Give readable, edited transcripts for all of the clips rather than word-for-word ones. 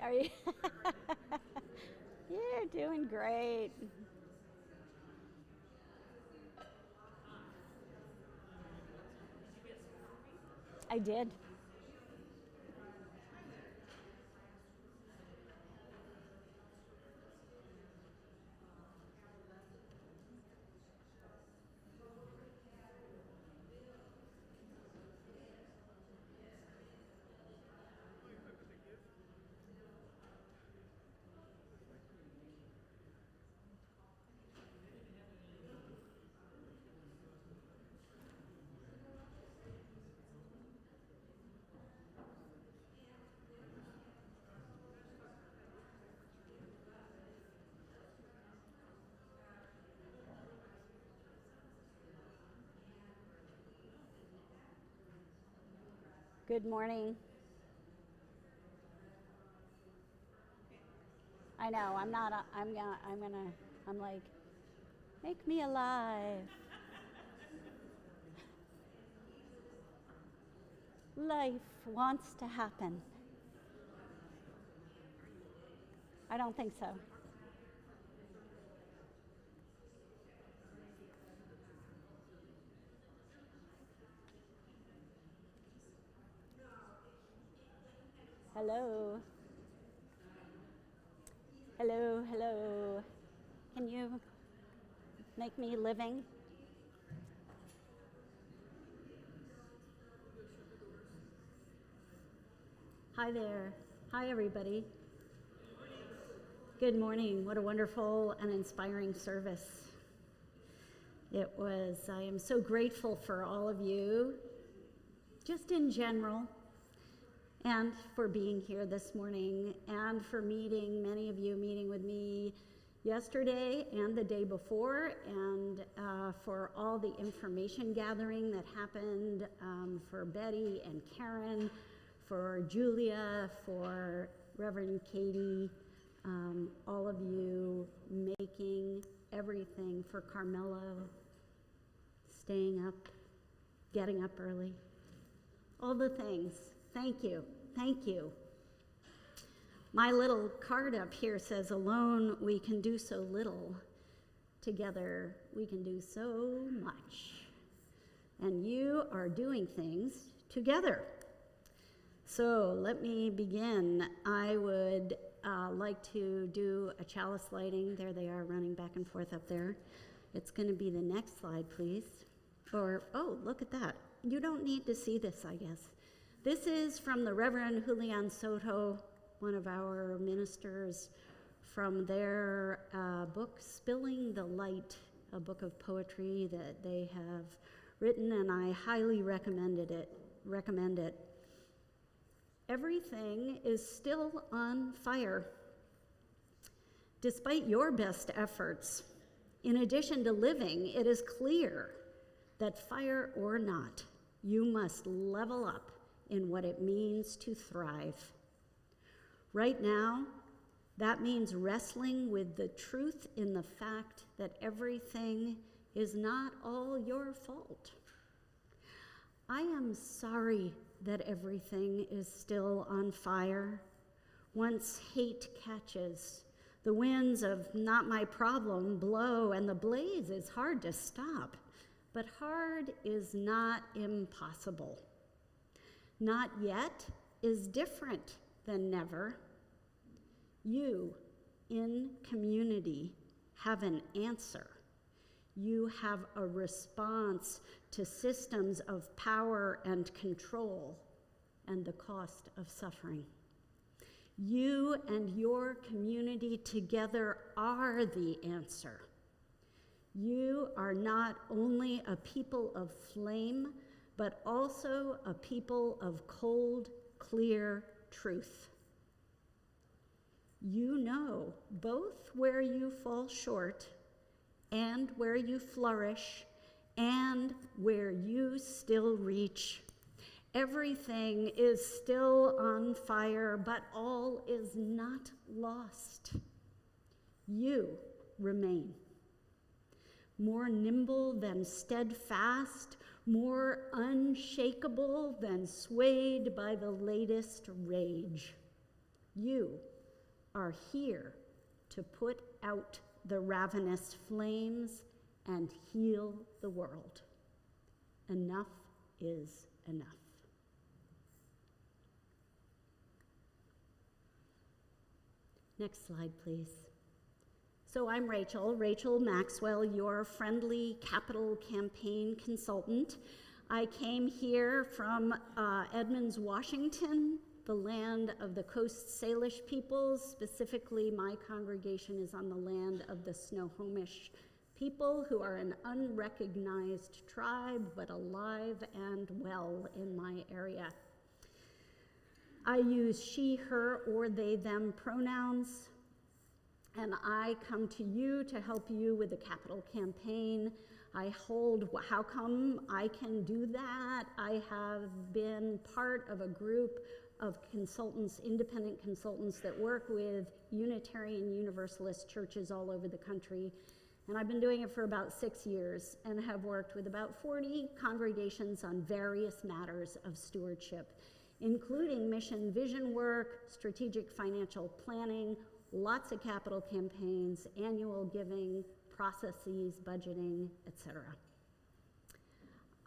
Are you? You're doing great. I did. Good morning. I know. I'm not. I'm like, make me alive. Life wants to happen. I don't think so. Hello. Hello, hello. Can you make me living? Hi there. Hi, everybody. Good morning. What a wonderful and inspiring service. I am so grateful for all of you, just in general, and for being here this morning, and for many of you meeting with me yesterday and the day before, and for all the information gathering that happened for Betty and Karen, for Julia, for Reverend Katie, all of you making everything, for Carmelo, staying up, getting up early, all the things. Thank you. Thank you. My little card up here says, alone we can do so little. Together we can do so much. And you are doing things together. So let me begin. I would like to do a chalice lighting. There they are running back and forth up there. It's going to be the next slide, please. Oh, look at that. You don't need to see this, I guess. This is from the Reverend Julian Soto, one of our ministers, from their book, Spilling the Light, a book of poetry that they have written, and I highly recommend it. Everything is still on fire. Despite your best efforts, in addition to living, it is clear that fire or not, you must level up in what it means to thrive. Right now, that means wrestling with the truth in the fact that everything is not all your fault. I am sorry that everything is still on fire. Once hate catches, the winds of not my problem blow, and the blaze is hard to stop. But hard is not impossible. Not yet is different than never. You, in community, have an answer. You have a response to systems of power and control and the cost of suffering. You and your community together are the answer. You are not only a people of flame, but also a people of cold, clear truth. You know both where you fall short and where you flourish and where you still reach. Everything is still on fire, but all is not lost. You remain. More nimble than steadfast, more unshakable than swayed by the latest rage. You are here to put out the ravenous flames and heal the world. Enough is enough. Next slide, please. So I'm Rachel Maxwell, your friendly capital campaign consultant. I came here from Edmonds, Washington, the land of the Coast Salish peoples. Specifically, my congregation is on the land of the Snohomish people, who are an unrecognized tribe, but alive and well in my area. I use she, her, or they, them pronouns, and I come to you to help you with the capital campaign. I hold, how come I can do that? I have been part of a group of consultants, independent consultants that work with Unitarian Universalist churches all over the country. And I've been doing it for about 6 years and have worked with about 40 congregations on various matters of stewardship, including mission vision work, strategic financial planning, lots of capital campaigns, annual giving, processes, budgeting, etc.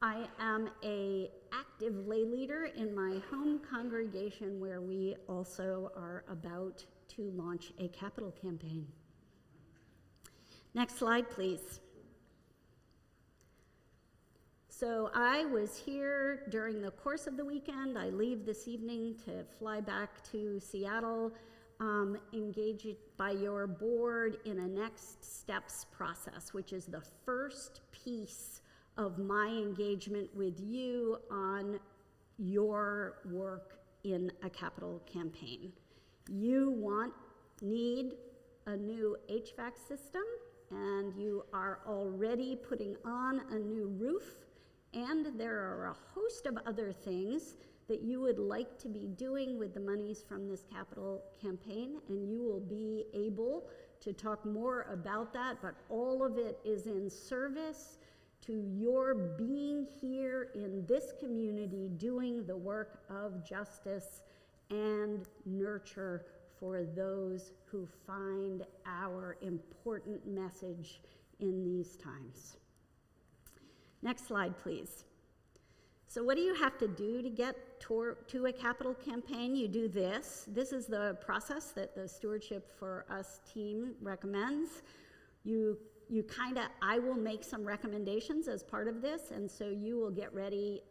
I am an active lay leader in my home congregation, where we also are about to launch a capital campaign. Next slide, please. So I was here during the course of the weekend. I leave this evening to fly back to Seattle, engaged by your board in a next steps process, which is the first piece of my engagement with you on your work in a capital campaign. You need a new HVAC system, and you are already putting on a new roof, and there are a host of other things that you would like to be doing with the monies from this capital campaign, and you will be able to talk more about that, but all of it is in service to your being here in this community doing the work of justice and nurture for those who find our important message in these times. Next slide, please. So what do you have to do to get to a capital campaign? You do this. This is the process that the Stewardship for Us team recommends. I will make some recommendations as part of this, and so you will get ready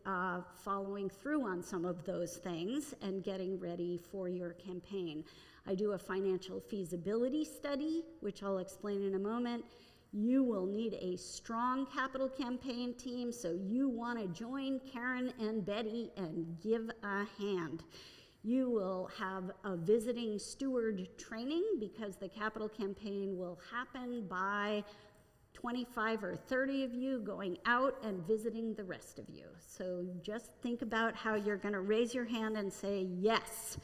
following through on some of those things and getting ready for your campaign. I do a financial feasibility study, which I'll explain in a moment. You will need a strong capital campaign team, so you want to join Karen and Betty and give a hand. You will have a visiting steward training, because the capital campaign will happen by 25 or 30 of you going out and visiting the rest of you. So just think about how you're going to raise your hand and say yes,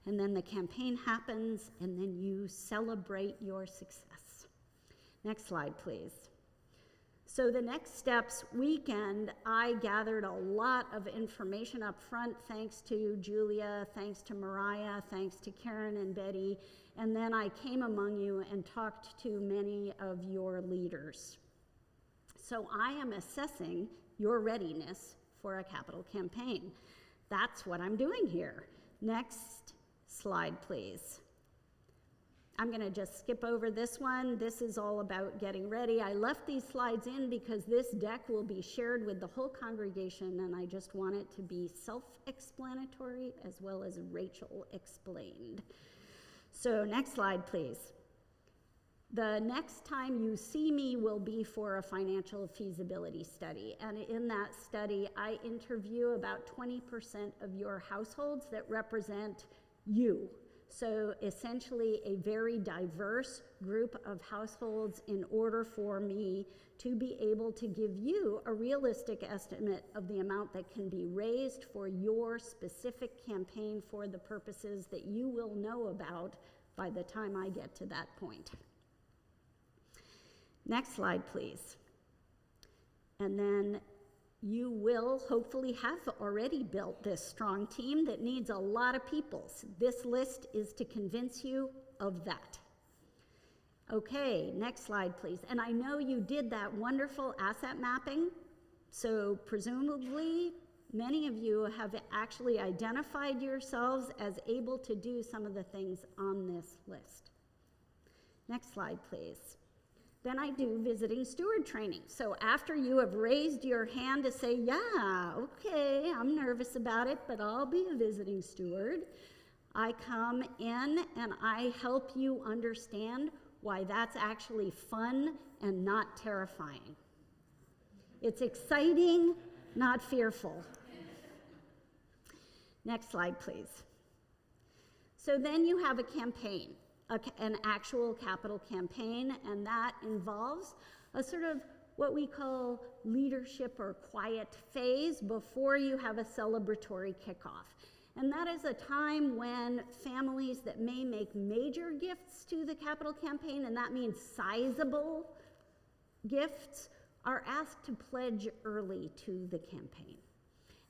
and then the campaign happens, and then you celebrate your success. Next slide, please. So the next steps weekend, I gathered a lot of information up front, thanks to Julia, thanks to Mariah, thanks to Karen and Betty, and then I came among you and talked to many of your leaders. So I am assessing your readiness for a capital campaign. That's what I'm doing here. Next slide, please. I'm going to just skip over this one. This is all about getting ready. I left these slides in because this deck will be shared with the whole congregation, and I just want it to be self-explanatory as well as Rachel explained. So next slide, please. The next time you see me will be for a financial feasibility study, and in that study, I interview about 20% of your households that represent you. So essentially a very diverse group of households, in order for me to be able to give you a realistic estimate of the amount that can be raised for your specific campaign for the purposes that you will know about by the time I get to that point. Next slide, please. And then you will hopefully have already built this strong team that needs a lot of people. This list is to convince you of that. Okay, next slide, please. And I know you did that wonderful asset mapping, so presumably many of you have actually identified yourselves as able to do some of the things on this list. Next slide, please. Then I do visiting steward training. So after you have raised your hand to say, yeah, okay, I'm nervous about it, but I'll be a visiting steward, I come in and I help you understand why that's actually fun and not terrifying. It's exciting, not fearful. Next slide, please. So then you have a campaign, an actual capital campaign, and that involves a sort of what we call leadership or quiet phase before you have a celebratory kickoff. And that is a time when families that may make major gifts to the capital campaign, and that means sizable gifts, are asked to pledge early to the campaign.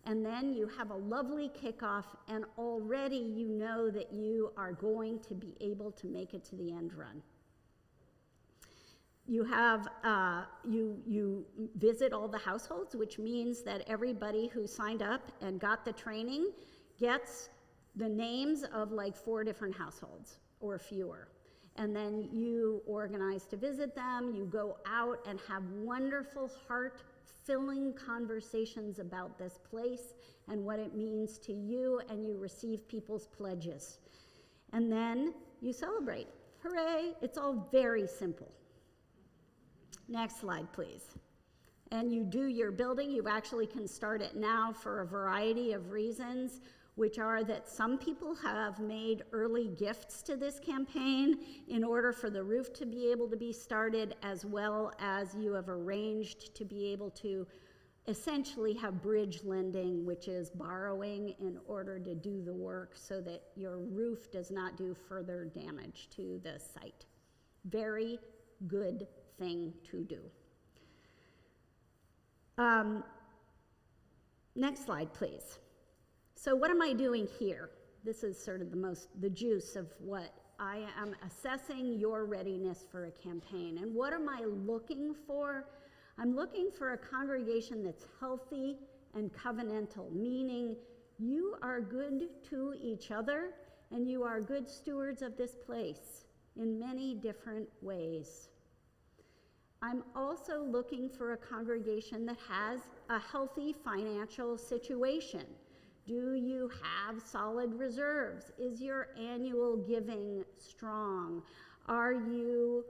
And then you have a lovely kickoff, and already you know that you are going to be able to make it to the end run. You have, you visit all the households, which means that everybody who signed up and got the training gets the names of like 4 different households or fewer. And then you organize to visit them, you go out and have wonderful heart-filling conversations about this place and what it means to you, and you receive people's pledges. And then you celebrate. Hooray, it's all very simple. Next slide, please. And you do your building. You actually can start it now for a variety of reasons, which are that some people have made early gifts to this campaign in order for the roof to be able to be started, as well as you have arranged to be able to essentially have bridge lending, which is borrowing in order to do the work so that your roof does not do further damage to the site. Very good thing to do. Next slide, please. So what am I doing here? This is sort of the juice of what I am assessing your readiness for a campaign. And what am I looking for? I'm looking for a congregation that's healthy and covenantal, meaning you are good to each other and you are good stewards of this place in many different ways. I'm also looking for a congregation that has a healthy financial situation. Do you have solid reserves? Is your annual giving strong? Are you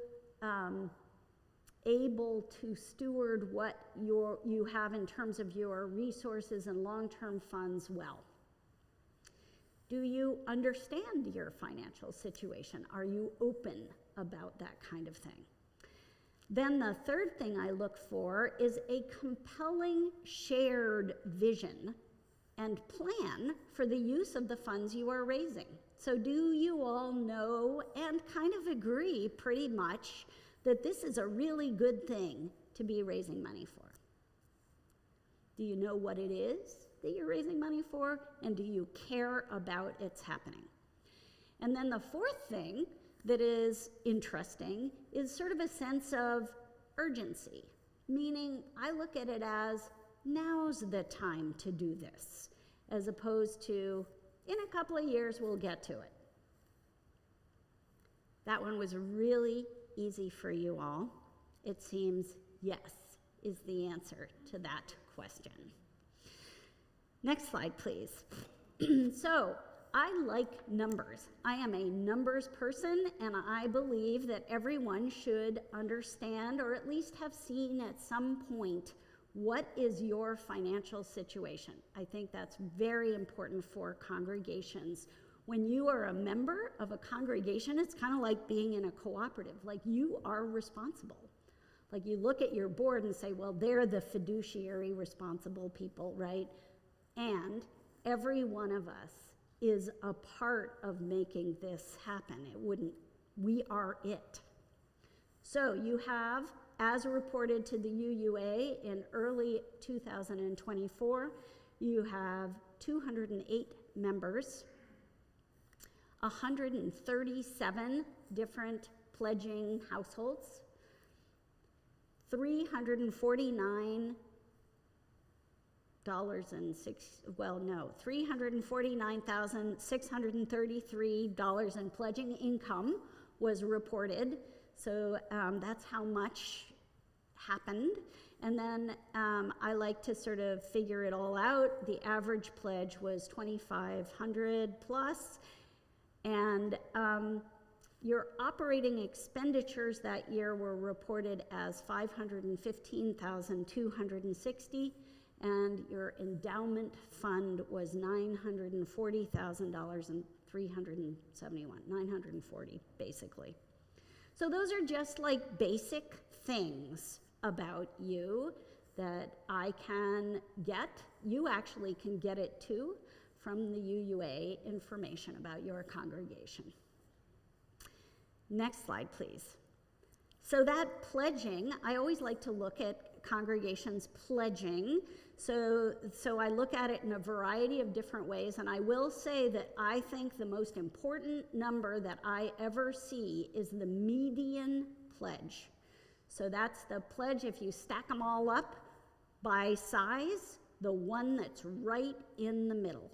able to steward what you have in terms of your resources and long-term funds well? Do you understand your financial situation? Are you open about that kind of thing? Then the third thing I look for is a compelling shared vision and plan for the use of the funds you are raising. So do you all know and kind of agree pretty much that this is a really good thing to be raising money for? Do you know what it is that you're raising money for, and do you care about its happening? And then the fourth thing that is interesting is sort of a sense of urgency, meaning I look at it as now's the time to do this, as opposed to in a couple of years we'll get to it. That one was really easy for you all. It seems yes is the answer to that question. Next slide, please. So, I like numbers. I am a numbers person, and I believe that everyone should understand, or at least have seen at some point, what is your financial situation. I think that's very important for congregations. When you are a member of a congregation, it's kind of like being in a cooperative. Like, you are responsible. Like, you look at your board and say, well, they're the fiduciary responsible people, right? And every one of us is a part of making this happen. We are it. So you have, as reported to the UUA in early 2024, you have 208 members. 137 different pledging households, 349,633 in pledging income was reported. So that's how much happened. And then I like to sort of figure it all out. The average pledge was 2,500 plus. And your operating expenditures that year were reported as 515,260, and your endowment fund was $940,371, 940 basically. So those are just like basic things about you that I can get. You actually can get it too from the UUA information about your congregation. Next slide, please. So that pledging, I always like to look at congregations pledging. So I look at it in a variety of different ways, and I will say that I think the most important number that I ever see is the median pledge. So that's the pledge, if you stack them all up by size, the one that's right in the middle.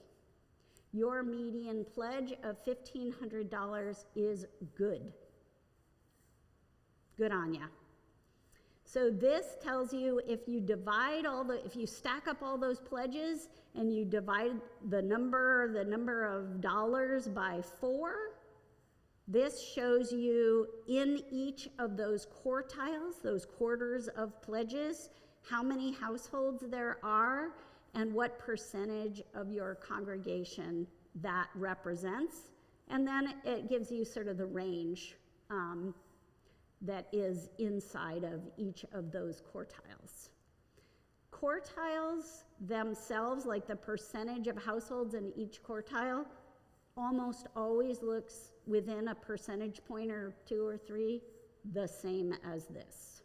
Your median pledge of $1,500 is good. Good on ya. So this tells you if you stack up all those pledges and you divide the number of dollars by 4, this shows you in each of those quartiles, those quarters of pledges, how many households there are and what percentage of your congregation that represents. And then it gives you sort of the range that is inside of each of those quartiles. Quartiles themselves, like the percentage of households in each quartile, almost always looks within a percentage point or 2 or 3 the same as this.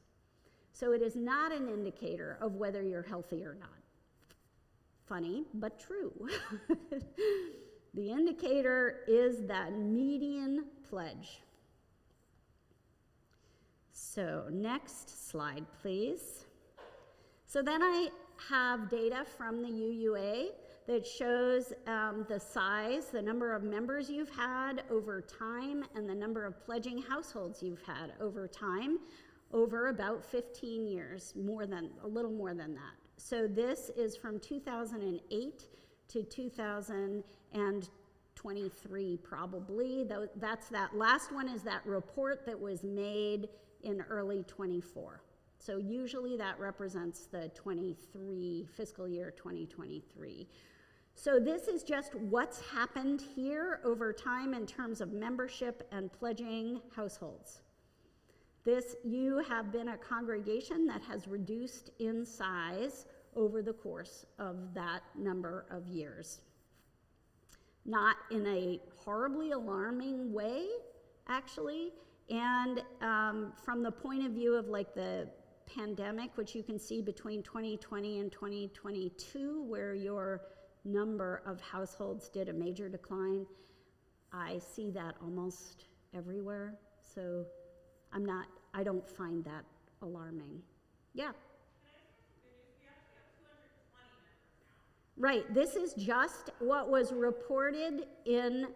So it is not an indicator of whether you're healthy or not. Funny, but true. The indicator is that median pledge. So next slide, please. So then I have data from the UUA that shows the size, the number of members you've had over time, and the number of pledging households you've had over time, over about 15 years, a little more than that. So this is from 2008 to 2023 probably. That's that last one is that report that was made in early 24. So usually that represents the fiscal year 2023. So this is just what's happened here over time in terms of membership and pledging households. You have been a congregation that has reduced in size over the course of that number of years. Not in a horribly alarming way, actually, and from the point of view of like the pandemic, which you can see between 2020 and 2022, where your number of households did a major decline, I see that almost everywhere. So I don't find that alarming. Yeah. Right, this is just what was reported in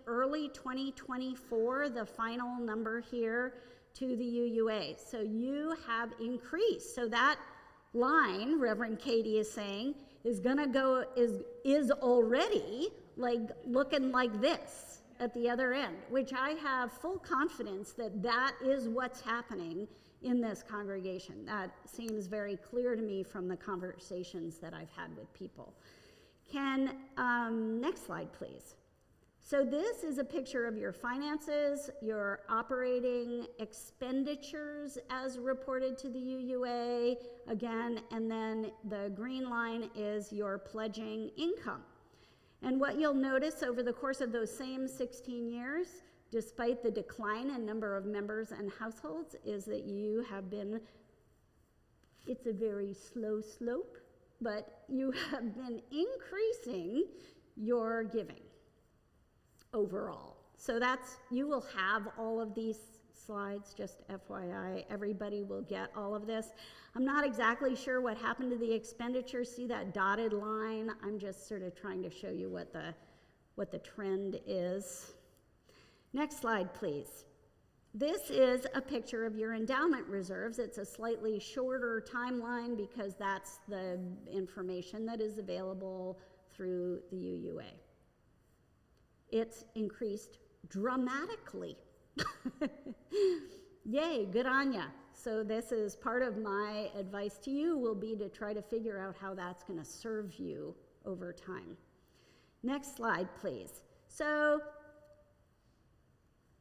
early 2024, the final number here to the UUA. So you have increased. So that line, Reverend Katie is saying, is already like looking like this at the other end, which I have full confidence that is what's happening in this congregation. That seems very clear to me from the conversations that I've had with people. Next slide, please. So this is a picture of your finances, your operating expenditures as reported to the UUA, again, and then the green line is your pledging income. And what you'll notice over the course of those same 16 years, despite the decline in number of members and households, is that you have been, it's a very slow slope, but you have been increasing your giving overall. So you will have all of these slides, just FYI. Everybody will get all of this. I'm not exactly sure what happened to the expenditure. See that dotted line? I'm just sort of trying to show you what the trend is. Next slide, please. This is a picture of your endowment reserves. It's a slightly shorter timeline because that's the information that is available through the UUA. It's increased dramatically. Yay, good on ya. So this is part of my advice to you will be to try to figure out how that's going to serve you over time. Next slide, please. So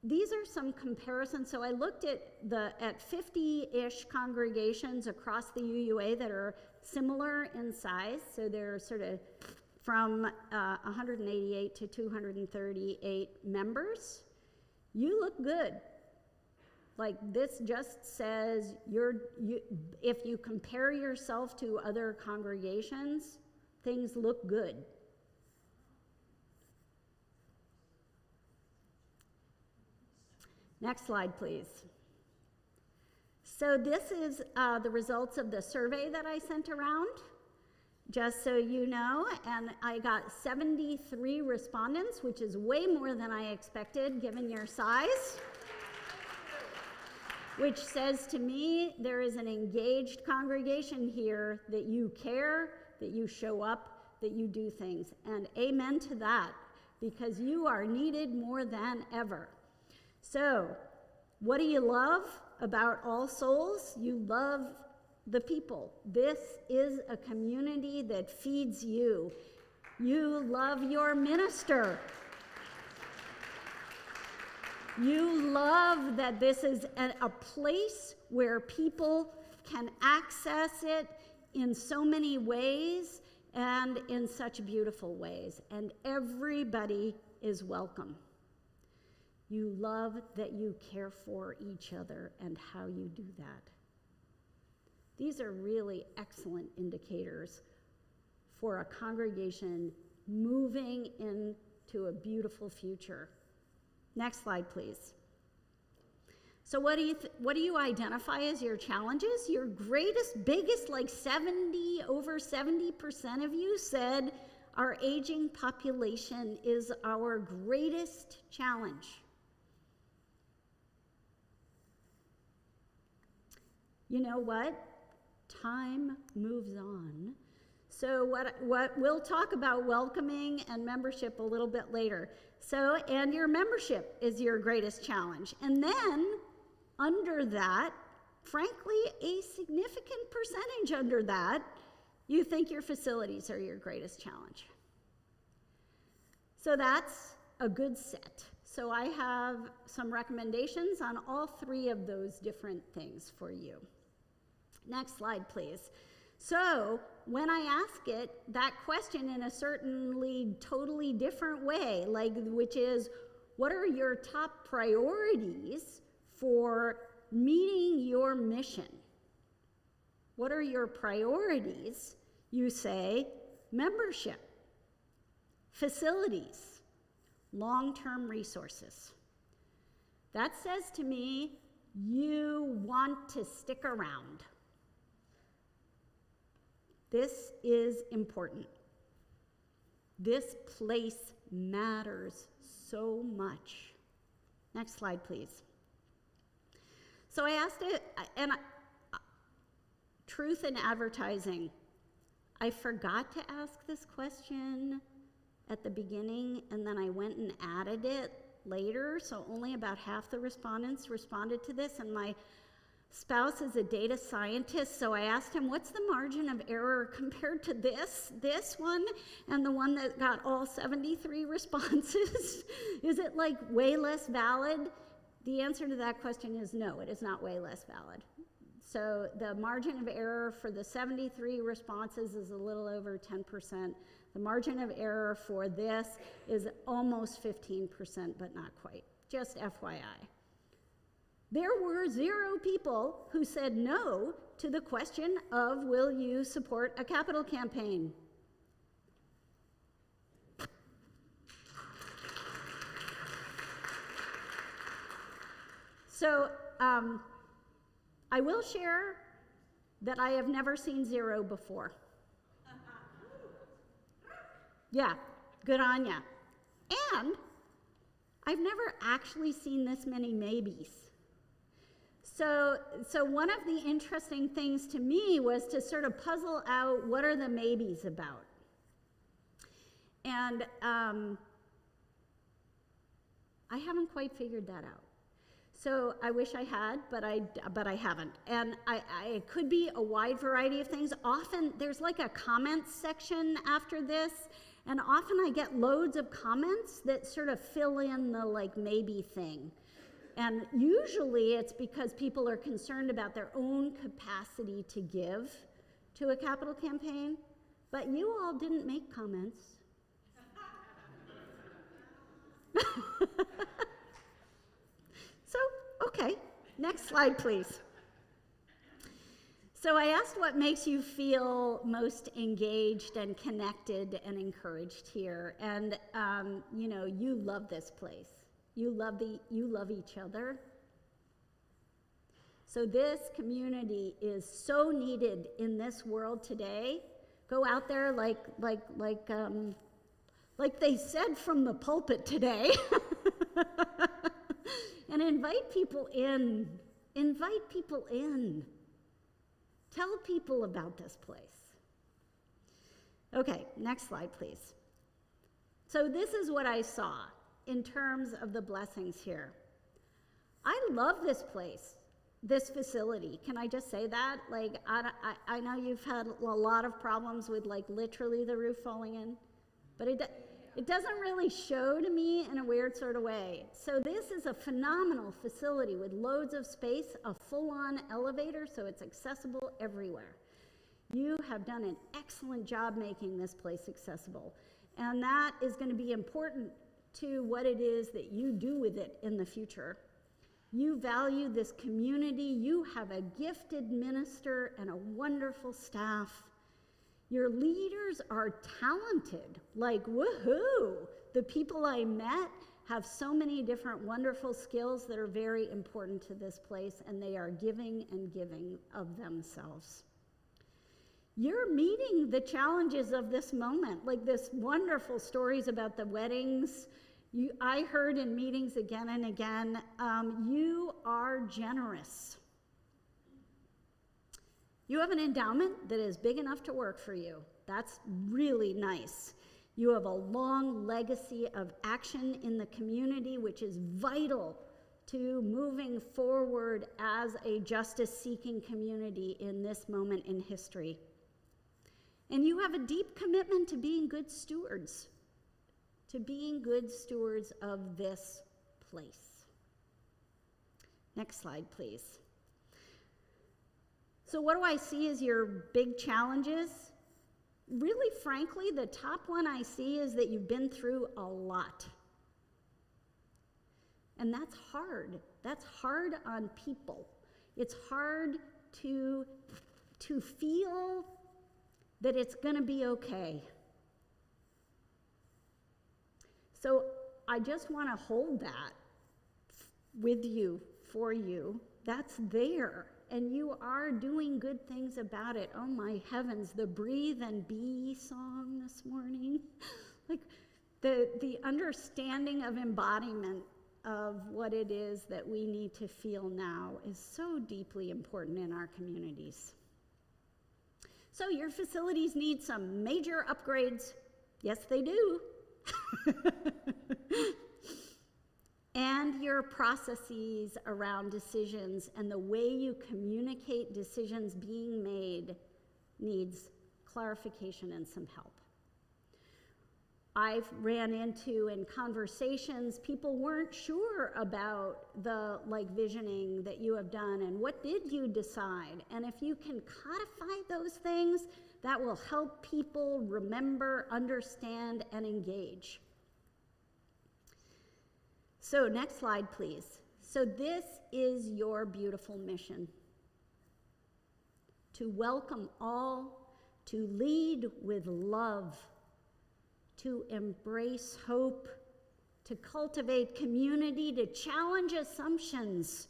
these are some comparisons. So I looked at 50-ish congregations across the UUA that are similar in size. So they're sort of from 188 to 238 members. You look good. Like this just says if you compare yourself to other congregations, things look good. Next slide, please. So this is the results of the survey that I sent around, just so you know, and I got 73 respondents, which is way more than I expected given your size, which says to me there is an engaged congregation here, that you care, that you show up, that you do things, and amen to that, because you are needed more than ever. So, what do you love about All Souls? You love the people. This is a community that feeds you. You love your minister. You love that this is a place where people can access it in so many ways and in such beautiful ways, and everybody is welcome. You love that you care for each other and how you do that. These are really excellent indicators for a congregation moving into a beautiful future. Next slide, please. So what do you identify as your challenges? Your biggest, like over 70% of you said our aging population is our greatest challenge. You know what? Time moves on. So what we'll talk about welcoming and membership a little bit later. So, and your membership is your greatest challenge. And then under that, frankly, a significant percentage under that, you think your facilities are your greatest challenge. So that's a good set. So I have some recommendations on all three of those different things for you. Next slide, please. So when I ask that question in a certainly totally different way, which is, what are your top priorities for meeting your mission? What are your priorities? You say membership, facilities, long-term resources. That says to me, you want to stick around. This is important. This place matters so much. Next slide, please. So I asked it, and truth in advertising. I forgot to ask this question at the beginning, and then I went and added it later, so only about half the respondents responded to this, and my spouse is a data scientist, so I asked him, what's the margin of error compared to this one, and the one that got all 73 responses? Is it like way less valid? The answer to that question is no, it is not way less valid. So the margin of error for the 73 responses is a little over 10%. The margin of error for this is almost 15%, but not quite. Just FYI. There were 0 people who said no to the question of, will you support a capital campaign? So I will share that I have never seen 0 before. Yeah, good on ya. And I've never actually seen this many maybes. So one of the interesting things to me was to sort of puzzle out what are the maybes about. And I haven't quite figured that out. So I wish I had, but I haven't. And it could be a wide variety of things. Often there's like a comments section after this, and often I get loads of comments that sort of fill in the like maybe thing. And usually it's because people are concerned about their own capacity to give to a capital campaign, but you all didn't make comments. So, okay, next slide, please. So I asked what makes you feel most engaged and connected and encouraged here. And, you love this place. You love each other. So this community is so needed in this world today. Go out there like they said from the pulpit today. And invite people in. Invite people in. Tell people about this place. Okay, next slide, please. So this is what I saw in terms of the blessings here. I love this place, this facility. Can I just say that? Like, I know you've had a lot of problems with like literally the roof falling in, but it doesn't really show to me in a weird sort of way. So this is a phenomenal facility with loads of space, a full-on elevator, so it's accessible everywhere. You have done an excellent job making this place accessible, and that is going to be important to what it is that you do with it in the future. You value this community. You have a gifted minister and a wonderful staff. Your leaders are talented, like woohoo. The people I met have so many different wonderful skills that are very important to this place, and they are giving and giving of themselves. You're meeting the challenges of this moment, like this wonderful stories about the weddings. I heard in meetings again and again, you are generous. You have an endowment that is big enough to work for you. That's really nice. You have a long legacy of action in the community, which is vital to moving forward as a justice-seeking community in this moment in history. And you have a deep commitment to being good stewards of this place. Next slide, please. So what do I see as your big challenges? Really, frankly, the top one I see is that you've been through a lot. And that's hard. That's hard on people. It's hard to feel that it's going to be okay. So I just want to hold that with you, for you. That's there. And you are doing good things about it. Oh my heavens, the Breathe and Be song this morning. Like the understanding of embodiment of what it is that we need to feel now is so deeply important in our communities. So your facilities need some major upgrades. Yes, they do. And your processes around decisions and the way you communicate decisions being made needs clarification and some help. I've ran into in conversations, people weren't sure about the visioning that you have done and what did you decide. And if you can codify those things, that will help people remember, understand, and engage. So next slide, please. So this is your beautiful mission. To welcome all, to lead with love, to embrace hope, to cultivate community, to challenge assumptions,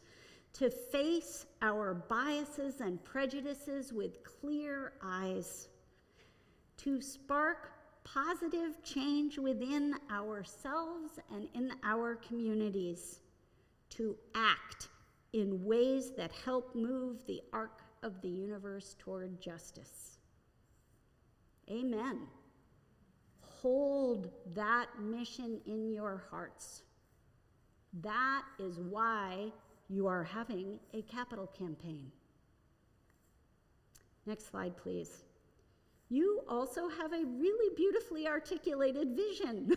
to face our biases and prejudices with clear eyes, to spark positive change within ourselves and in our communities, to act in ways that help move the arc of the universe toward justice. Amen. Hold that mission in your hearts. That is why you are having a capital campaign. Next slide, please. You also have a really beautifully articulated vision,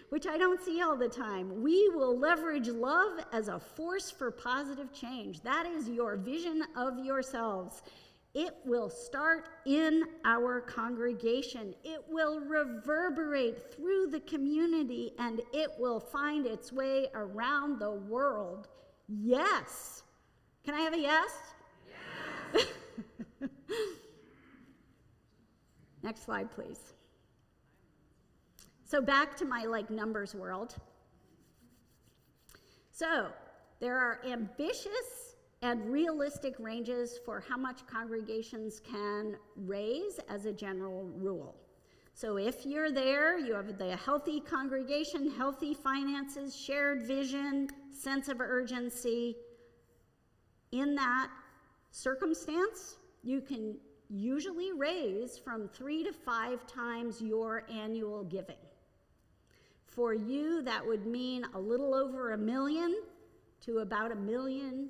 which I don't see all the time. We will leverage love as a force for positive change. That is your vision of yourselves. It will start in our congregation. It will reverberate through the community, and it will find its way around the world. Yes. Can I have a yes? Yes. Next slide, please. So back to my numbers world. So there are ambitious and realistic ranges for how much congregations can raise as a general rule. So if you're there, you have the healthy congregation, healthy finances, shared vision, sense of urgency. In that circumstance, you can usually raise from 3 to 5 times your annual giving. For you, that would mean a little over $1 million to about $1.7 million.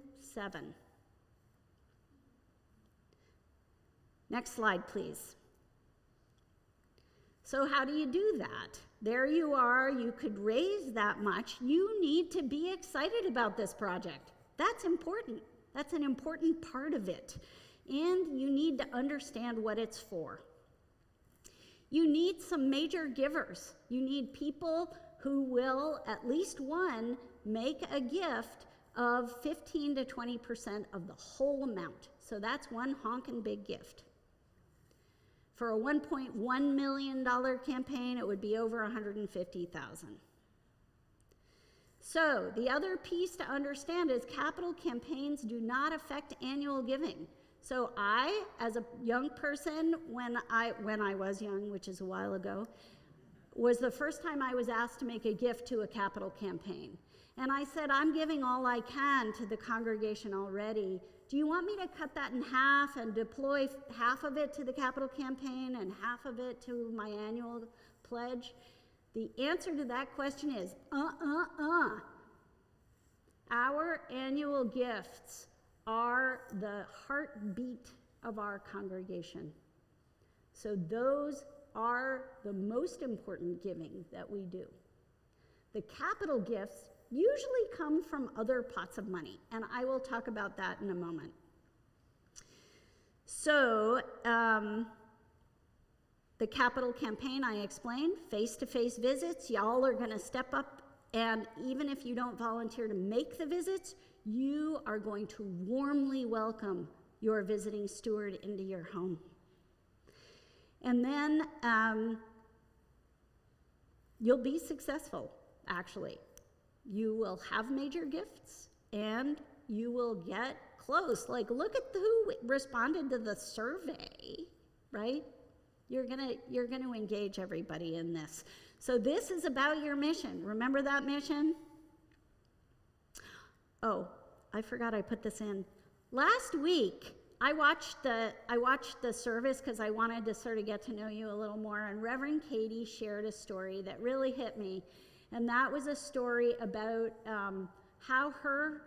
Next slide, please. So how do you do that? There you are, you could raise that much. You need to be excited about this project. That's important. That's an important part of it. And you need to understand what it's for. You need some major givers. You need people who will, at least one, make a gift of 15 to 20% of the whole amount. So that's one honkin' big gift. For a $1.1 million campaign, it would be over $150,000. So the other piece to understand is capital campaigns do not affect annual giving. So I, as a young person, when I was young, which is a while ago, was the first time I was asked to make a gift to a capital campaign. And I said, I'm giving all I can to the congregation already. Do you want me to cut that in half and deploy half of it to the capital campaign and half of it to my annual pledge? The answer to that question is, Our annual gifts are the heartbeat of our congregation. So those are the most important giving that we do. The capital gifts usually come from other pots of money, and I will talk about that in a moment. So the capital campaign I explained, face-to-face visits, y'all are gonna step up, and even if you don't volunteer to make the visits, you are going to warmly welcome your visiting steward into your home. And then you'll be successful, actually. You will have major gifts, and you will get close. Look at who responded to the survey, right? You're gonna engage everybody in this. So this is about your mission. Remember that mission? Oh, I forgot I put this in. Last week, I watched the service because I wanted to sort of get to know you a little more, and Reverend Katie shared a story that really hit me, and that was a story about how her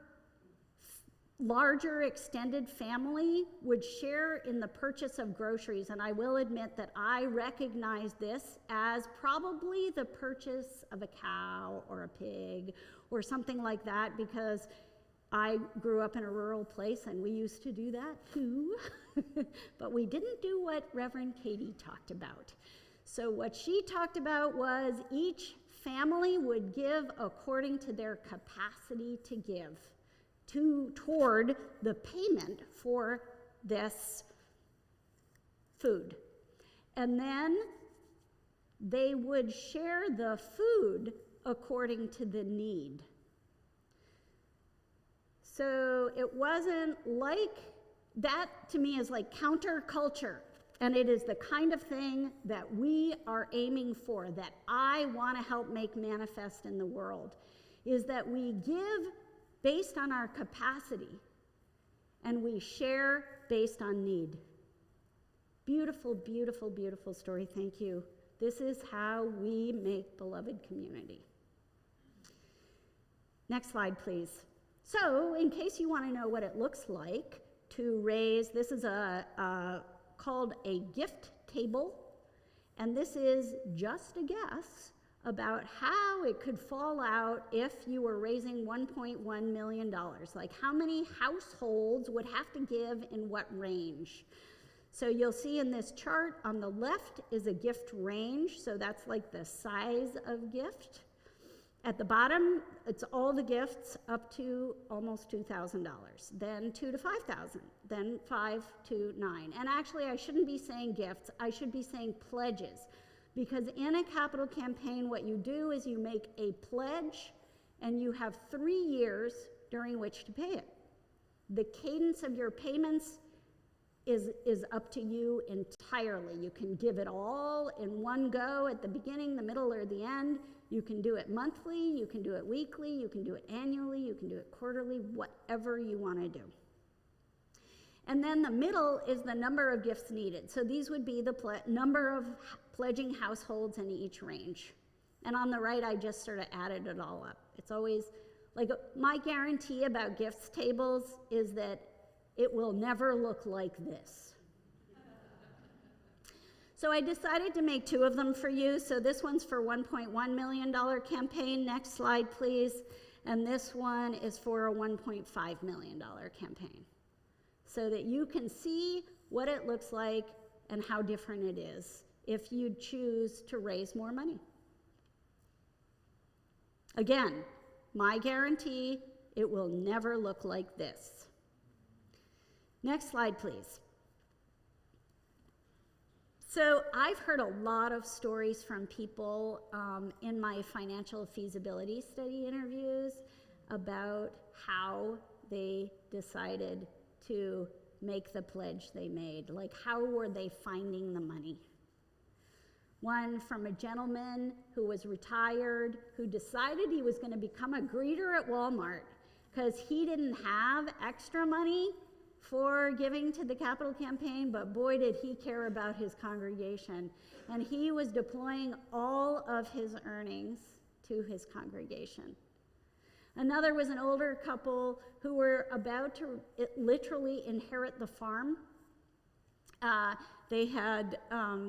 larger extended family would share in the purchase of groceries. And I will admit that I recognize this as probably the purchase of a cow or a pig or something like that, because I grew up in a rural place and we used to do that too. But we didn't do what Reverend Katie talked about. So what she talked about was each family would give according to their capacity to give toward the payment for this food. And then they would share the food according to the need. So it wasn't like, that to me is like counterculture. And it is the kind of thing that we are aiming for, that I want to help make manifest in the world, is that we give based on our capacity and we share based on need. Beautiful, beautiful, beautiful story. Thank you. This is how we make beloved community. Next slide, please. So, in case you want to know what it looks like to raise, this is called a gift table, and this is just a guess about how it could fall out if you were raising $1.1 million. Like how many households would have to give in what range? So you'll see in this chart on the left is a gift range, so that's like the size of gift. At the bottom, it's all the gifts up to almost $2,000, then $2,000 to $5,000, then $5,000 to $9,000. And actually, I shouldn't be saying gifts, I should be saying pledges. Because in a capital campaign, what you do is you make a pledge, and you have 3 years during which to pay it. The cadence of your payments is up to you entirely. You can give it all in one go at the beginning, the middle, or the end. You can do it monthly, you can do it weekly, you can do it annually, you can do it quarterly, whatever you want to do. And then the middle is the number of gifts needed. So these would be the number of pledging households in each range. And on the right, I just sort of added it all up. It's always, like, my guarantee about gifts tables is that it will never look like this. So I decided to make 2 of them for you. So this one's for $1.1 million campaign. Next slide, please. And this one is for a $1.5 million campaign, so that you can see what it looks like and how different it is if you choose to raise more money. Again, my guarantee, it will never look like this. Next slide, please. So I've heard a lot of stories from people in my financial feasibility study interviews about how they decided to make the pledge they made. Like, how were they finding the money? One from a gentleman who was retired, who decided he was going to become a greeter at Walmart because he didn't have extra money for giving to the capital campaign, but boy did he care about his congregation. And he was deploying all of his earnings to his congregation. Another was an older couple who were about to literally inherit the farm. They had,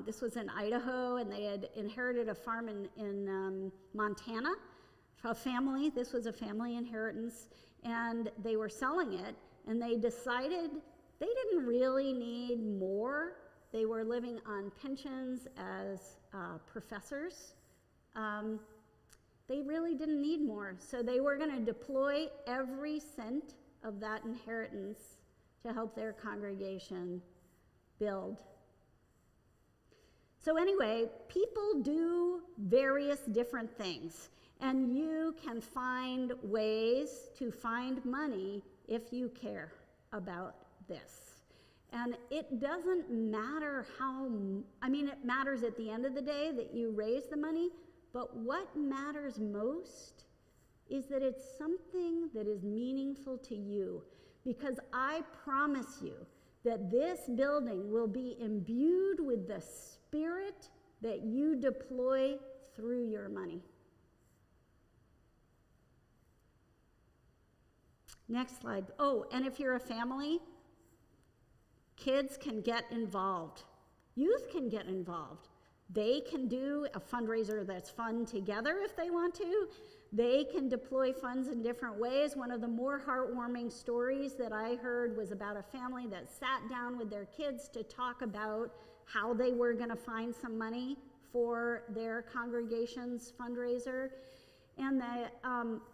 this was in Idaho, and they had inherited a farm in Montana. A family, this was a family inheritance, and they were selling it, and they decided they didn't really need more. They were living on pensions as professors. They really didn't need more, so they were going to deploy every cent of that inheritance to help their congregation build. So anyway, people do various different things, and you can find ways to find money if you care about this. And it doesn't matter how, it matters at the end of the day that you raise the money, but what matters most is that it's something that is meaningful to you, because I promise you that this building will be imbued with the spirit that you deploy through your money. Next slide. Oh, and if you're a family, kids can get involved. Youth can get involved. They can do a fundraiser that's fun together if they want to. They can deploy funds in different ways. One of the more heartwarming stories that I heard was about a family that sat down with their kids to talk about how they were going to find some money for their congregation's fundraiser. And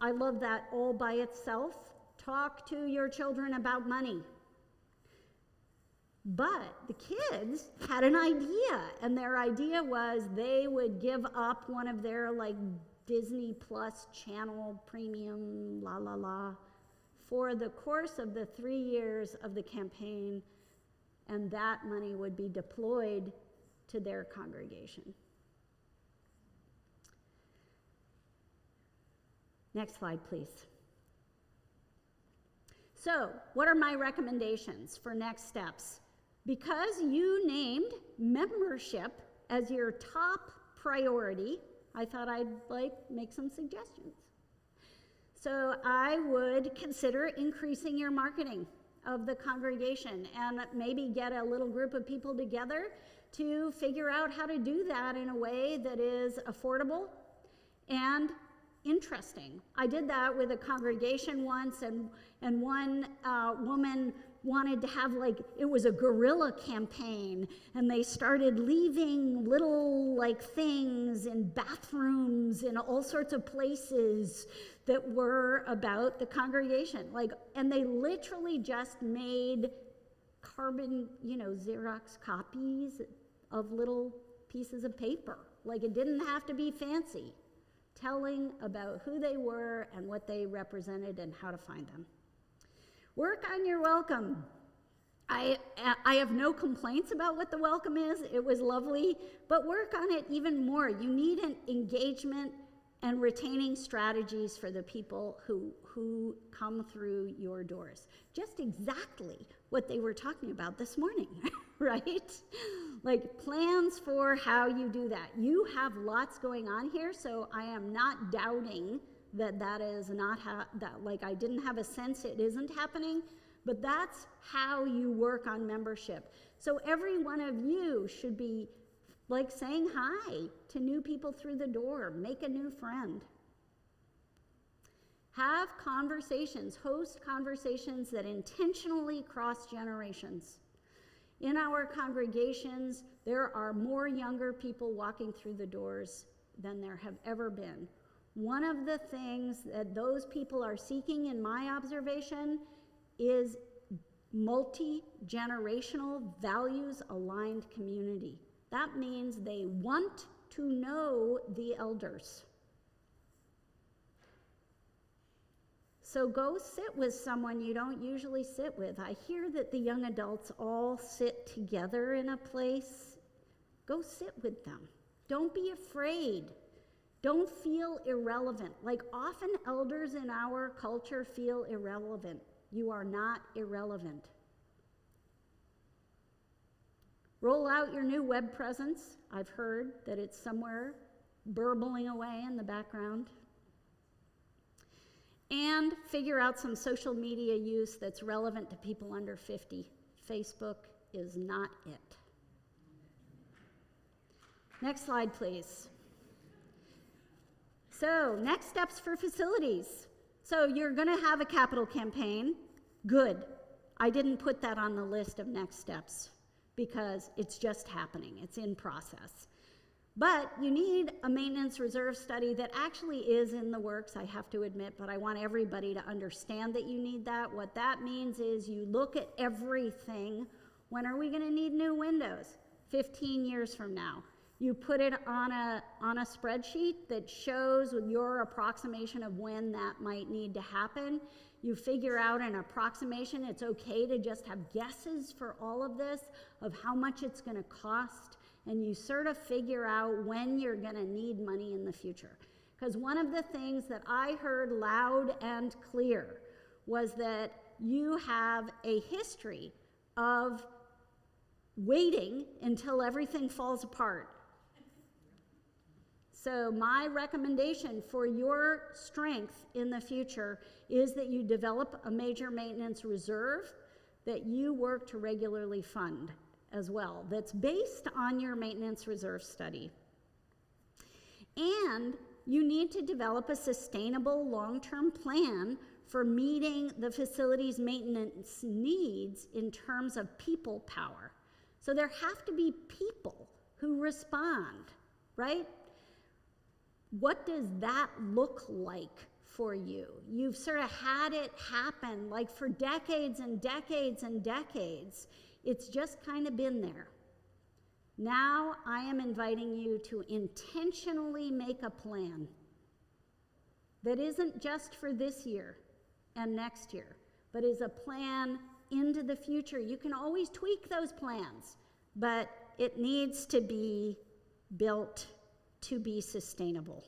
I love that all by itself. Talk to your children about money. But the kids had an idea, and their idea was they would give up one of their Disney Plus channel premium for the course of the 3 years of the campaign, and that money would be deployed to their congregation. Next slide, please. So, what are my recommendations for next steps? Because you named membership as your top priority, I thought I'd make some suggestions. So I would consider increasing your marketing of the congregation and maybe get a little group of people together to figure out how to do that in a way that is affordable and interesting. I did that with a congregation once, and one woman wanted to have it was a guerrilla campaign, and they started leaving little things in bathrooms in all sorts of places that were about the congregation, and they literally just made carbon, Xerox copies of little pieces of paper. It didn't have to be fancy, telling about who they were and what they represented and how to find them. Work on your welcome. I have no complaints about what the welcome is. It was lovely, but work on it even more. You need an engagement and retaining strategies for the people who come through your doors. Just exactly what they were talking about this morning, right? Plans for how you do that. You have lots going on here, so I am not doubting that is not I didn't have a sense it isn't happening, but that's how you work on membership. So every one of you should be saying hi to new people through the door, make a new friend. Have conversations, host conversations that intentionally cross generations. In our congregations, there are more younger people walking through the doors than there have ever been. One of the things that those people are seeking, in my observation, is multi-generational, values-aligned community. That means they want to know the elders. So go sit with someone you don't usually sit with. I hear that the young adults all sit together in a place. Go sit with them. Don't be afraid. Don't feel irrelevant. Often elders in our culture feel irrelevant. You are not irrelevant. Roll out your new web presence. I've heard that it's somewhere burbling away in the background. And figure out some social media use that's relevant to people under 50. Facebook is not it. Next slide, please. So, next steps for facilities. So you're going to have a capital campaign. Good. I didn't put that on the list of next steps because it's just happening. It's in process. But you need a maintenance reserve study that actually is in the works, I have to admit, but I want everybody to understand that you need that. What that means is you look at everything. When are we going to need new windows? 15 years from now. You put it on a spreadsheet that shows your approximation of when that might need to happen. You figure out an approximation. It's okay to just have guesses for all of this, of how much it's going to cost, and you sort of figure out when you're going to need money in the future. Because one of the things that I heard loud and clear was that you have a history of waiting until everything falls apart. So my recommendation for your strength in the future is that you develop a major maintenance reserve that you work to regularly fund as well, that's based on your maintenance reserve study. And you need to develop a sustainable long-term plan for meeting the facility's maintenance needs in terms of people power. So there have to be people who respond, right? What does that look like for you? You've sort of had it happen for decades and decades and decades. It's just kind of been there. Now I am inviting you to intentionally make a plan that isn't just for this year and next year, but is a plan into the future. You can always tweak those plans, but it needs to be built to be sustainable.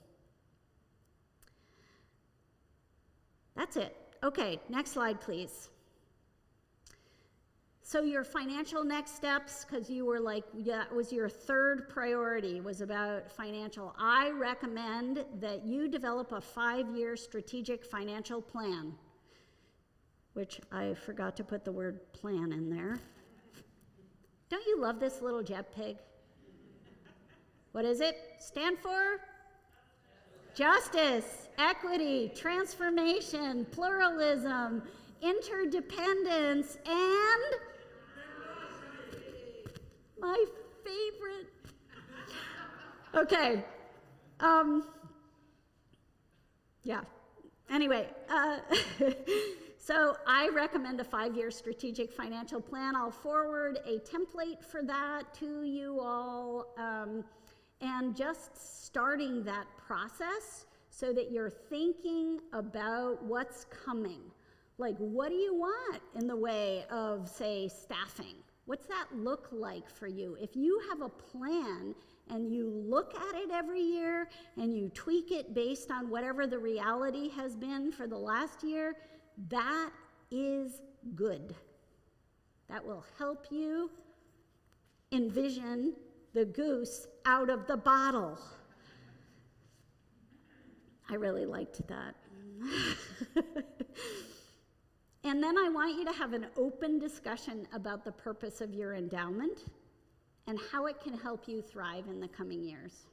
That's it. Okay, next slide, please. So your financial next steps, because you were like, yeah, that was your third priority, was about financial. I recommend that you develop a 5-year strategic financial plan, which I forgot to put the word plan in there. Don't you love this little jet pig? What does it stand for? Justice, equity, transformation, pluralism, interdependence, and my favorite. Okay. Yeah. Anyway, so I recommend a 5-year strategic financial plan. I'll forward a template for that to you all. And just starting that process so that you're thinking about what's coming. Like, what do you want in the way of, say, staffing? What's that look like for you? If you have a plan and you look at it every year and you tweak it based on whatever the reality has been for the last year, that is good. That will help you envision the goose out of the bottle. I really liked that. And then I want you to have an open discussion about the purpose of your endowment and how it can help you thrive in the coming years.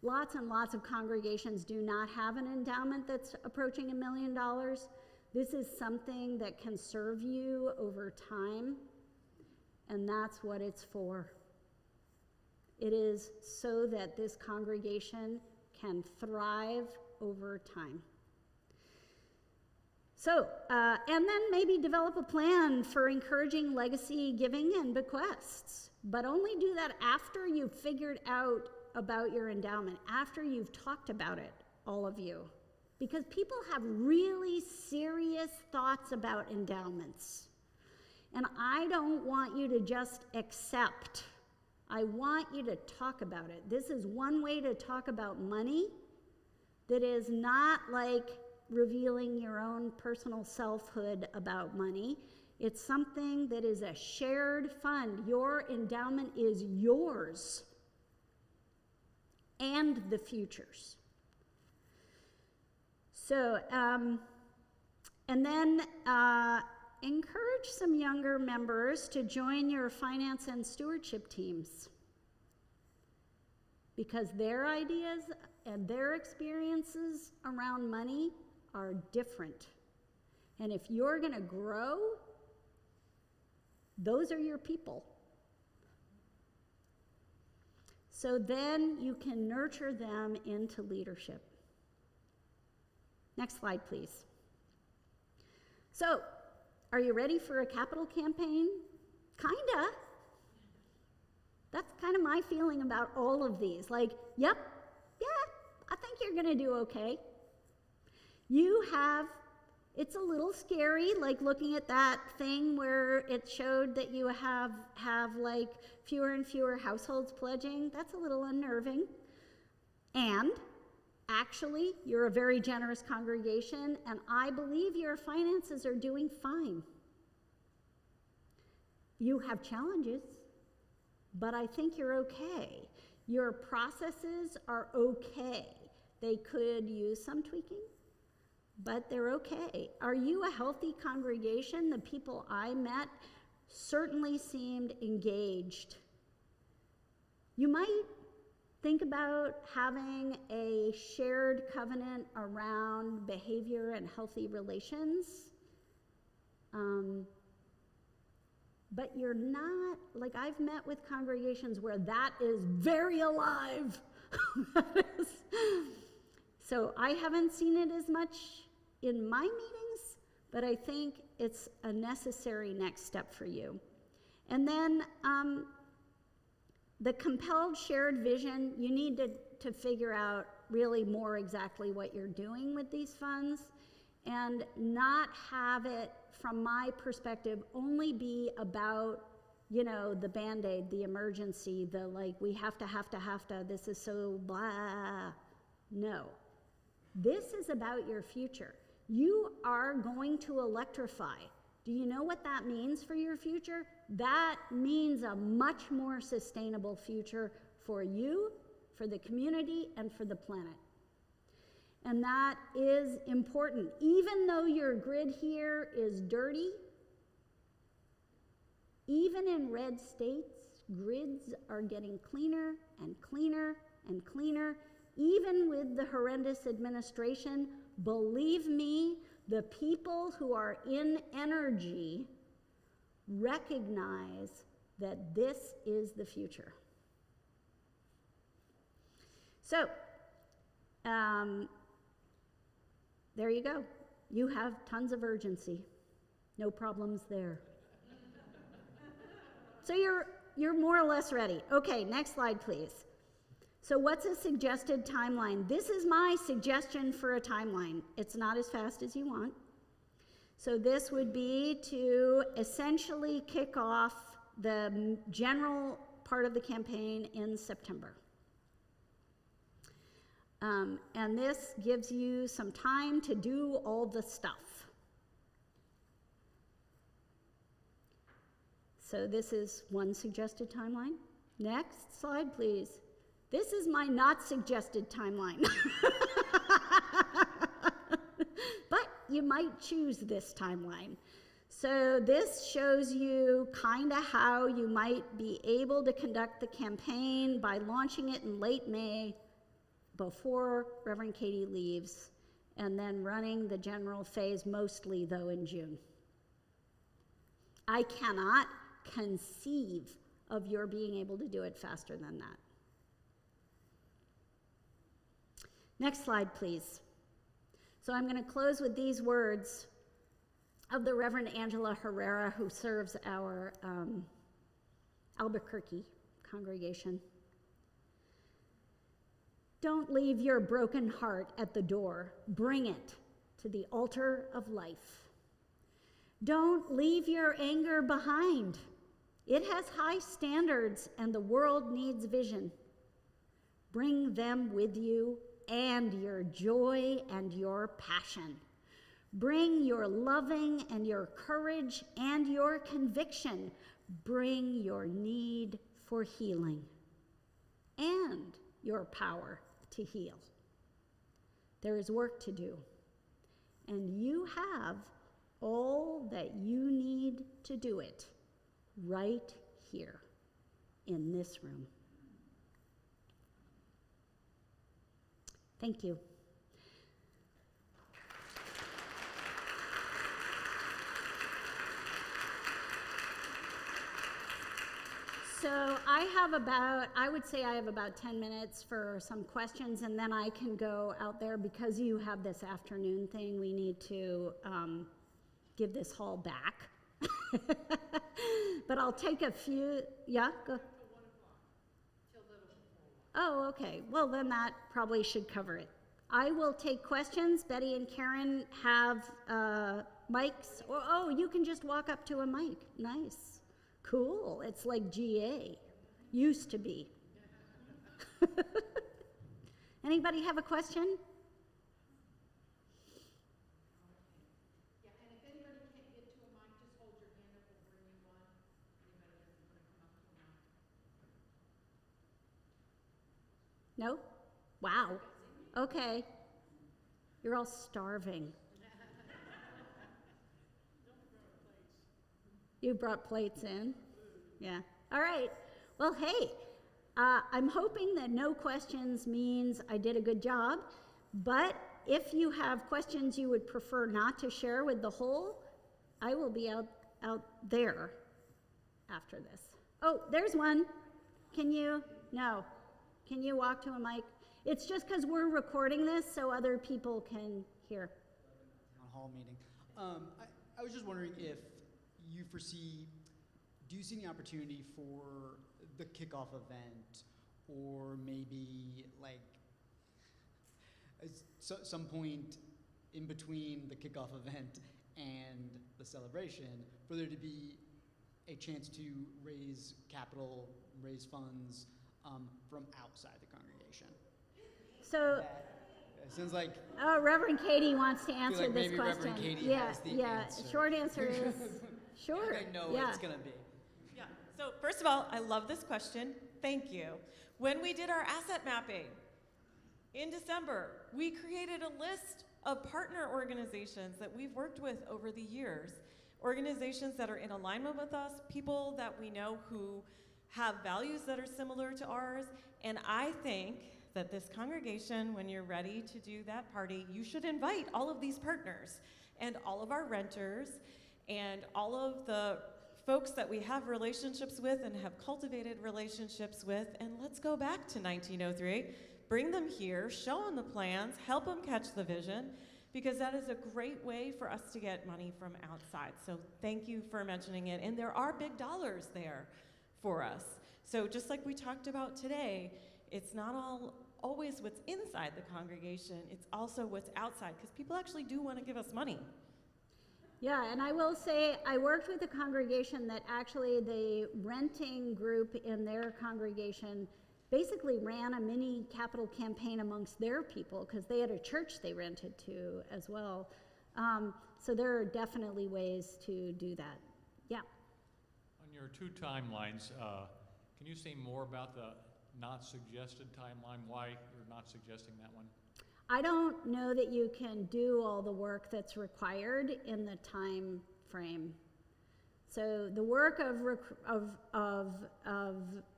Lots and lots of congregations do not have an endowment that's approaching $1 million. This is something that can serve you over time, and that's what it's for. It is so that this congregation can thrive over time. So, and then maybe develop a plan for encouraging legacy giving and bequests, but only do that after you've figured out about your endowment, after you've talked about it, all of you. Because people have really serious thoughts about endowments. And I don't want you to just accept. I want you to talk about it. This is one way to talk about money that is not like revealing your own personal selfhood about money. It's something that is a shared fund. Your endowment is yours and the future's. So, and then encourage some younger members to join your finance and stewardship teams, because their ideas and their experiences around money are different. And if you're going to grow, those are your people. So then you can nurture them into leadership. Next slide, please. So, are you ready for a capital campaign? Kinda. That's kind of my feeling about all of these. Like, yep, yeah, I think you're going to do okay. You have, it's a little scary, like looking at that thing where it showed that you have like fewer and fewer households pledging. That's a little unnerving. And actually, you're a very generous congregation, and I believe your finances are doing fine. You have challenges, but I think you're okay. Your processes are okay. They could use some tweaking, but they're okay. Are you a healthy congregation? The people I met certainly seemed engaged. You might think about having a shared covenant around behavior and healthy relations. But you're not, like I've met with congregations where that is very alive. So I haven't seen it as much in my meetings, but I think it's a necessary next step for you. And then the compelled shared vision, you need to figure out really more exactly what you're doing with these funds. and not have it, from my perspective, only be about, the Band-Aid, the emergency, the like, we have to, this is so blah. No. This is about your future. You are going to electrify. Do you know what that means for your future? That means a much more sustainable future for you, for the community, and for the planet. And that is important. Even though your grid here is dirty, even in red states, grids are getting cleaner and cleaner and cleaner. Even with the horrendous administration, believe me, the people who are in energy recognize that this is the future. So, there you go. You have tons of urgency. No problems there. So you're more or less ready. Okay, next slide, please. So what's a suggested timeline? This is my suggestion for a timeline. It's not as fast as you want. So this would be to essentially kick off the general part of the campaign in September. And this gives you some time to do all the stuff. So this is one suggested timeline. Next slide, please. This is my not suggested timeline. But you might choose this timeline. So this shows you kind of how you might be able to conduct the campaign by launching it in late May before Reverend Katie leaves, and then running the general phase mostly, though, in June. I cannot conceive of your being able to do it faster than that. Next slide, please. So I'm going to close with these words of the Reverend Angela Herrera, who serves our Albuquerque congregation. Don't leave your broken heart at the door. Bring it to the altar of life. Don't leave your anger behind. It has high standards and the world needs vision. Bring them with you and your joy and your passion. Bring your loving and your courage and your conviction. Bring your need for healing and your power to heal. There is work to do, and you have all that you need to do it right here in this room. Thank you. So I would say I have about 10 minutes for some questions, and then I can go out there. Because you have this afternoon thing, we need to give this hall back. But I'll take a few, yeah? Go. Oh, okay. Well, then that probably should cover it. I will take questions. Betty and Karen have mics. Oh, you can just walk up to a mic. Nice. Cool. It's like GA. Used to be. Anybody have a question? Yeah, and if anybody can't get to a mic, just hold your hand up, we'll bring you one. Anybody doesn't want to come up to a mic. No? Wow. Okay. You're all starving. You brought plates in? Yeah. All right. Well, hey, I'm hoping that no questions means I did a good job, but if you have questions you would prefer not to share with the whole, I will be out there after this. Oh, there's one. Can you? No. Can you walk to a mic? It's just because we're recording this so other people can hear. Town hall meeting. I was just wondering if you do you see any opportunity for the kickoff event, or maybe like at some point in between the kickoff event and the celebration, for there to be a chance to raise capital, raise funds from outside the congregation. So, It sounds like Reverend Katie wants to I feel answer like this maybe question. Reverend Katie Yeah, has the yeah, answer. short answer is, sure, I know what yeah. it's gonna be. Yeah, so first of all, I love this question. Thank you. When we did our asset mapping in December, we created a list of partner organizations that we've worked with over the years. Organizations that are in alignment with us, people that we know who have values that are similar to ours. And I think that this congregation, when you're ready to do that party, you should invite all of these partners and all of our renters and all of the folks that we have relationships with and have cultivated relationships with, and let's go back to 1903, bring them here, show them the plans, help them catch the vision, because that is a great way for us to get money from outside. So thank you for mentioning it, and there are big dollars there for us. So just like we talked about today, it's not always what's inside the congregation, it's also what's outside, because people actually do want to give us money. Yeah, and I will say, I worked with a congregation that actually the renting group in their congregation basically ran a mini capital campaign amongst their people because they had a church they rented to as well. So there are definitely ways to do that. Yeah. On your two timelines, can you say more about the not suggested timeline, why you're not suggesting that one? I don't know that you can do all the work that's required in the time frame. So the work of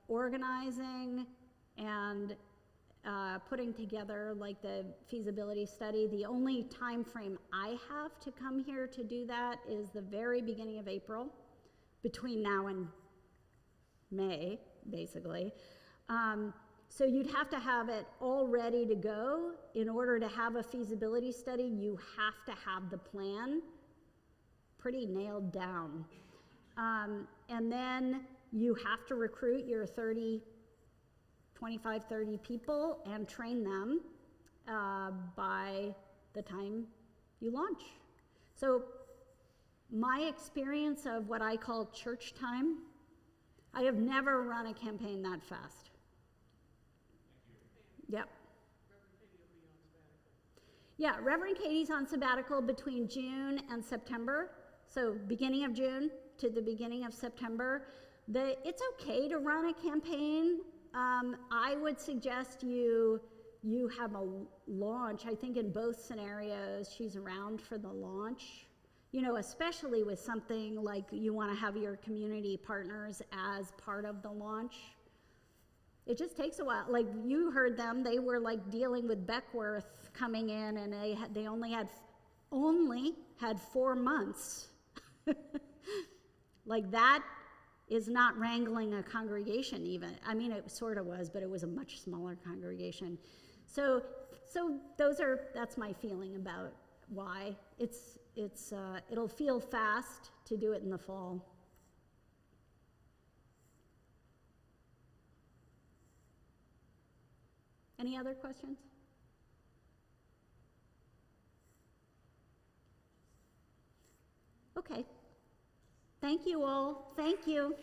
organizing and putting together like the feasibility study, the only time frame I have to come here to do that is the very beginning of April, between now and May, basically. So you'd have to have it all ready to go. In order to have a feasibility study, you have to have the plan pretty nailed down. And then you have to recruit your 25, 30 people and train them by the time you launch. So my experience of what I call church time, I have never run a campaign that fast. Yep. Yeah, Reverend Katie's on sabbatical between June and September. So beginning of June to the beginning of September. It's okay to run a campaign. I would suggest you have a launch. I think in both scenarios, she's around for the launch. You know, especially with something like you want to have your community partners as part of the launch. It just takes a while. Like you heard them, they were like dealing with Beckworth coming in, and they only had 4 months. Like that is not wrangling a congregation even. I mean, it sort of was, but it was a much smaller congregation. So that's my feeling about why it'll feel fast to do it in the fall. Any other questions? Okay. Thank you all. Thank you.